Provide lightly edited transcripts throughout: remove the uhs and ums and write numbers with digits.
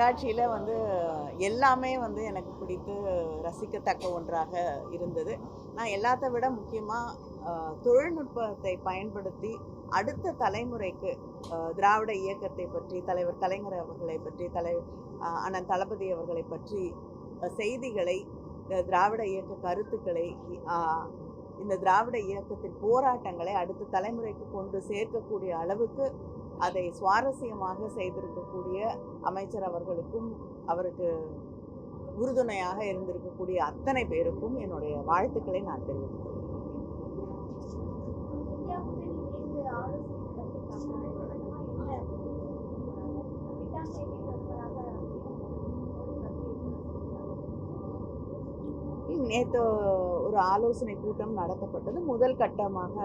காட்சியில் எல்லாமே எனக்கு பிடித்து ரசிக்கத்தக்க ஒன்றாக இருந்தது. நான் எல்லாத்த விட முக்கியமாக தொழில்நுட்பத்தை பயன்படுத்தி அடுத்த தலைமுறைக்கு திராவிட இயக்கத்தை பற்றி, தலைவர் கலைஞர் அவர்களை பற்றி, அண்ணன் தளபதி அவர்களை பற்றி செய்திகளை, திராவிட இயக்க கருத்துக்களை, இந்த திராவிட இயக்கத்தின் போராட்டங்களை அடுத்த தலைமுறைக்கு கொண்டு சேர்க்கக்கூடிய அளவுக்கு அதை சுவாரஸ்யமாக செய்திருக்கக்கூடிய அமைச்சர் அவர்களுக்கும் அவருக்கு உறுதுணையாக இருந்திருக்கக்கூடிய அத்தனை பேருக்கும் என்னுடைய வாழ்த்துக்களை நான் தெரிவித்துக் நேற்று ஒரு ஆலோசனை கூட்டம் நடத்தப்பட்டது. முதல் கட்டமாக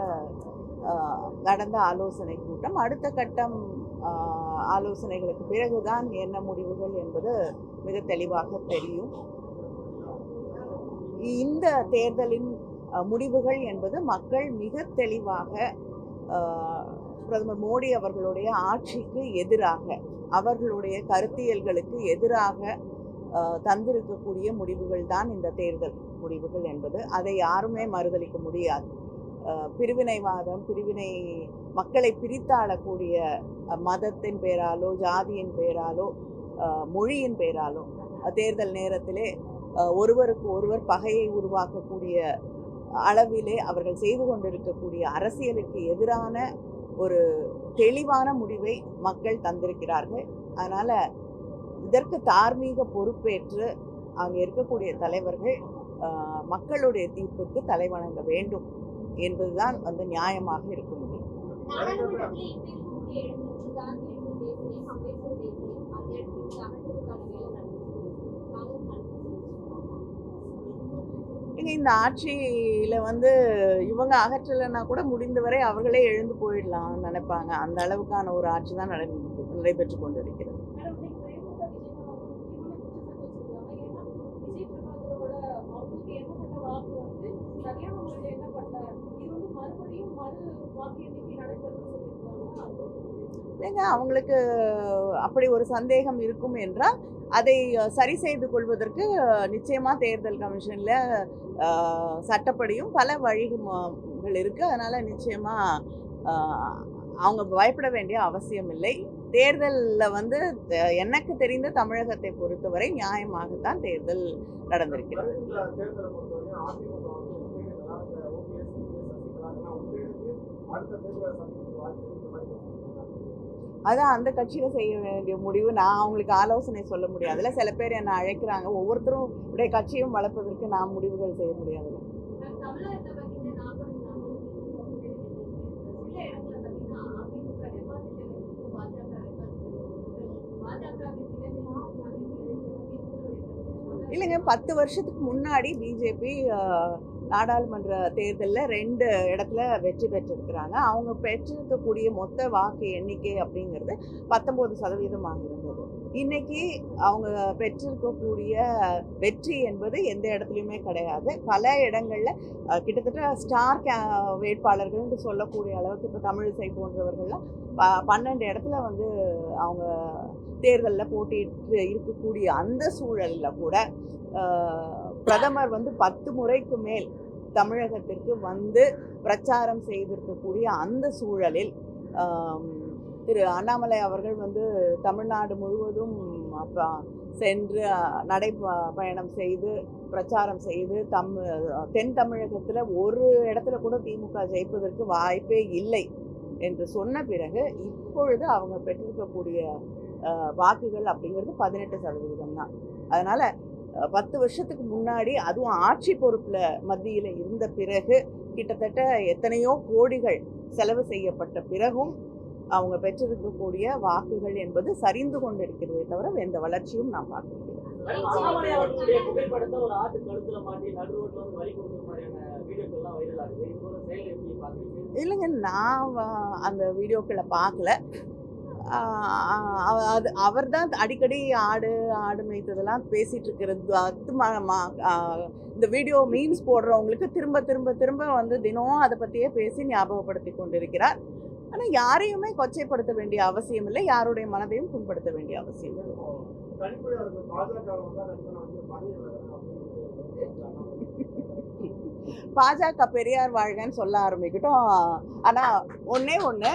நடந்த ஆலோசனை கூட்டம். அடுத்த கட்டம் ஆலோசனைகளுக்கு பிறகுதான் என்ன முடிவுகள் என்பது மிக தெளிவாக தெரியும். இந்த தேர்தலின் முடிவுகள் என்பது மக்கள் மிக தெளிவாக பிரதமர் மோடி அவர்களுடைய ஆட்சிக்கு எதிராக, அவர்களுடைய கருத்தியல்களுக்கு எதிராக தந்திருக்கக்கூடிய முடிவுகள் தான் இந்த தேர்தல் முடிவுகள் என்பது. அதை யாருமே மறுதளிக்க முடியாது. பிரிவினைவாதம், மக்களை பிரித்தாளக்கூடிய மதத்தின் பேராலோ, ஜாதியின் பேராலோ, மொழியின் பேராலோ தேர்தல் நேரத்திலே ஒருவருக்கு ஒருவர் பகையை உருவாக்கக்கூடிய அளவிலே அவர்கள் செய்து கொண்டிருக்கக்கூடிய அரசியலுக்கு எதிரான ஒரு தெளிவான முடிவை மக்கள் தந்திருக்கிறார்கள். அதனால் இதற்கு தார்மீக பொறுப்பேற்று அங்கே இருக்கக்கூடிய தலைவர்கள் மக்களுடைய தீர்ப்புக்கு தலைவணங்க வேண்டும் என்பதுதான் நியாயமாக இருக்க முடியும். இந்த ஆட்சியில இவங்க அகற்றலைன்னா கூட முடிந்தவரை அவர்களே எழுந்து போயிடலாம் நினைப்பாங்க. அந்த அளவுக்கான ஒரு ஆட்சி தான் நடைபெற்று கொண்டிருக்கிறது. அவங்களுக்கு அப்படி ஒரு சந்தேகம் இருக்கும் என்றால் அதை சரி செய்து கொள்வதற்கு நிச்சயமா தேர்தல் கமிஷன்ல சட்டப்படியும் பல வழிகள் இருக்கு. அதனால நிச்சயமா அவங்க பயப்பட வேண்டிய அவசியம் இல்லை. தேர்தலில் எனக்கு தெரிந்த தமிழகத்தை பொறுத்தவரை நியாயமாகத்தான் தேர்தல் நடந்திருக்கிறது. அதான் அந்த கட்சியில் செய்ய வேண்டிய முடிவு. நான் அவங்களுக்கு ஆலோசனை சொல்ல முடியாதுல்ல. சில பேர் என்னை அழைக்கிறாங்க. ஒவ்வொருத்தரும் உடைய கட்சியும் வளர்ப்பதற்கு நான் முடிவுகள் செய்ய முடியாதுல்ல. இல்லைங்க, 10 வருஷத்துக்கு முன்னாடி பிஜேபி நாடாளுமன்ற தேர்தலில் 2 இடத்துல வெற்றி பெற்றிருக்கிறாங்க. அவங்க பெற்றிருக்கக்கூடிய மொத்த வாக்கு எண்ணிக்கை அப்படிங்கிறது 19% இருந்தது. இன்னைக்கு அவங்க பெற்றிருக்கக்கூடிய வெற்றி என்பது எந்த இடத்துலையுமே கிடையாது. பல இடங்களில் கிட்டத்தட்ட ஸ்டார் வேட்பாளர்கள்னு சொல்லக்கூடிய அளவுக்கு இப்போ தமிழிசை போன்றவர்கள்லாம் 12 இடத்துல அவங்க தேர்தலில் போட்டிட்டு இருக்கக்கூடிய அந்த சூழலில் கூட பிரதமர் 10 முறைக்கு மேல் தமிழகத்திற்கு பிரச்சாரம் செய்திருக்கக்கூடிய அந்த சூழலில் திரு அண்ணாமலை அவர்கள் தமிழ்நாடு முழுவதும் சென்று நடைப்பயணம் செய்து பிரச்சாரம் செய்து தென் தமிழகத்தில் ஒரு இடத்துல கூட திமுக ஜெயிப்பதற்கு வாய்ப்பே இல்லை என்று சொன்ன பிறகு இப்பொழுது அவங்க பெற்றிருக்கக்கூடிய வாக்குகள் அப்படிங்கிறது 18% தான். அதனால 10 வருஷத்துக்கு முன்னாடி, அதுவும் ஆட்சி பொறுப்புல மத்தியில் இருந்த பிறகு, கிட்டத்தட்ட எத்தனையோ கோடிகள் செலவு செய்யப்பட்ட பிறகும் அவங்க பெற்றிருக்கக்கூடிய வாக்குகள் என்பது சரிந்து கொண்டிருக்கிறதே தவிர எந்த வளர்ச்சியும் நான் பார்க்கிறேன். இல்லைங்க, நான் அந்த வீடியோக்களை பார்க்கல. அவர் தான் அடிக்கடி ஆடு மேய்த்ததெல்லாம் பேசிட்டு இருக்கிறது. இந்த வீடியோ மீம்ஸ் போடுறவங்களுக்கு திரும்ப திரும்ப திரும்ப தினம் அதை பற்றியே பேசி ஞாபகப்படுத்தி கொண்டிருக்கிறார். ஆனால் யாரையுமே கொச்சைப்படுத்த வேண்டிய அவசியம் இல்லை, யாருடைய மனதையும் புண்படுத்த வேண்டிய அவசியம் இல்லை. பாஜக பெரியார் வாழ்கன்னு சொல்ல ஆரம்பிக்கட்டும். ஆனா ஒண்ணே ஒண்ணு,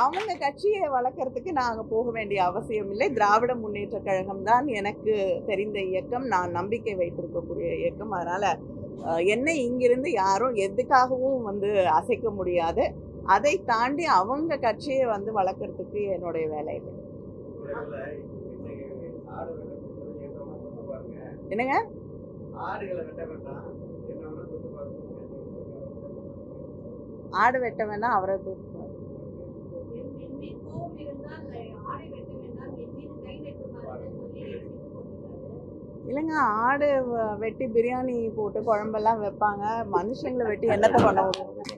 அவங்க கட்சியை வளர்க்கறதுக்கு நாங்க போக வேண்டிய அவசியம் இல்லை. திராவிட முன்னேற்ற கழகம் தான் எனக்கு தெரிந்த இயக்கம், நான் நம்பிக்கை வைத்திருக்கக்கூடிய இயக்கம். அதனால என்னை இங்கிருந்து யாரும் எதுக்காகவும் அசைக்க முடியாது. அதை தாண்டி அவங்க கட்சியை வளர்க்கறதுக்கு என்னுடைய வேலை இல்லை. என்னங்க? ஆடு வெட்ட வேணா அவரை இல்லைங்க. ஆடு வெட்டி பிரியாணி போட்டு குழம்பெல்லாம் வைப்பாங்க. மனுஷங்களை வெட்டி என்னத்தை பண்ண முடியும்?